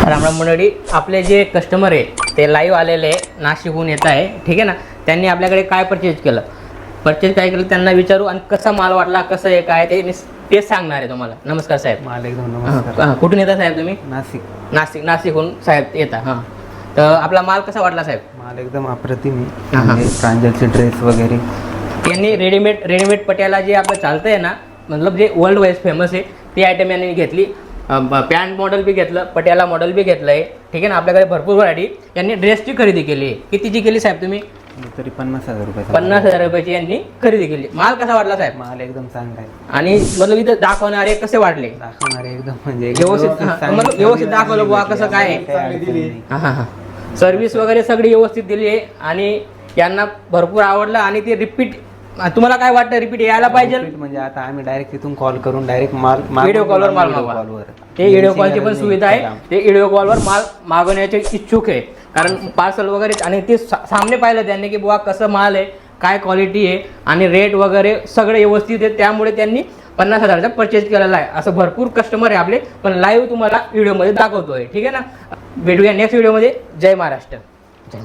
रामराम मंडळी, आपले जे कस्टमर आहे ते लाईव्ह आलेले नाशिकहून येत आहे, ठीक आहे ना. त्यांनी आपल्याकडे काय परचेज केलं त्यांना विचारू आणि कसा माल वाटला, कसं आहे काय ते सांगणार आहे तुम्हाला. नमस्कार साहेब. माल एकदम नमस्कार. कुठून येता साहेब तुम्ही? नाशिकहून साहेब येता. हां, तर आपला माल कसा वाटला साहेब? माल एकदम अप्रतिम आहे. प्रांजलचे ड्रेस वगैरे यांनी रेडीमेड पटियाला जे आपलं चालतंय ना, मतलब जे वर्ल्ड वाईज फेमस आहे ती आयटम यांनी घेतली. पॅन्ट मॉडेल बी घेतलं, पटियाला मॉडेल बी घेतलं आहे, ठीक आहे ना. आपल्याकडे भरपूर व्हरायटी. यांनी ड्रेसची खरेदी केली आहे. कितीची केली साहेब तुम्ही? तरी 50,000 रुपये. 50,000 रुपयाची यांनी खरेदी केली. माल कसा वाटला साहेब? माल एकदम चांगला आहे. आणि मतलब इथं दाखवणारे कसे वाटले? दाखवणारे एकदम म्हणजे व्यवस्थित दाखवलं बुवा कसं काय आहे. हां, सर्व्हिस वगैरे सगळी व्यवस्थित दिली आहे आणि यांना भरपूर आवडलं. आणि ते रिपीट, तुम्हाला काय वाटतं, रिपीट यायला पाहिजे? म्हणजे आता आम्ही डायरेक्ट तिथून कॉल करून डायरेक्ट माल व्हिडिओ कॉलवर माल मागवा. ते व्हिडिओ कॉलची पण सुविधा आहे. ते व्हिडिओ कॉलवर माल मागवण्याचे इच्छुक आहे, कारण पार्सल वगैरे. आणि ते सामने पाहिलं त्यांनी की बुवा कसं माल आहे, काय क्वालिटी आहे आणि रेट वगैरे सगळे व्यवस्थित आहे. त्यामुळे त्यांनी 50,000चा परचेज केलेला आहे. असं भरपूर कस्टमर आहे आपले, पण लाईव्ह तुम्हाला व्हिडिओमध्ये दाखवतोय, ठीक आहे ना. भेटूया नेक्स्ट व्हिडिओमध्ये. जय महाराष्ट्र. जय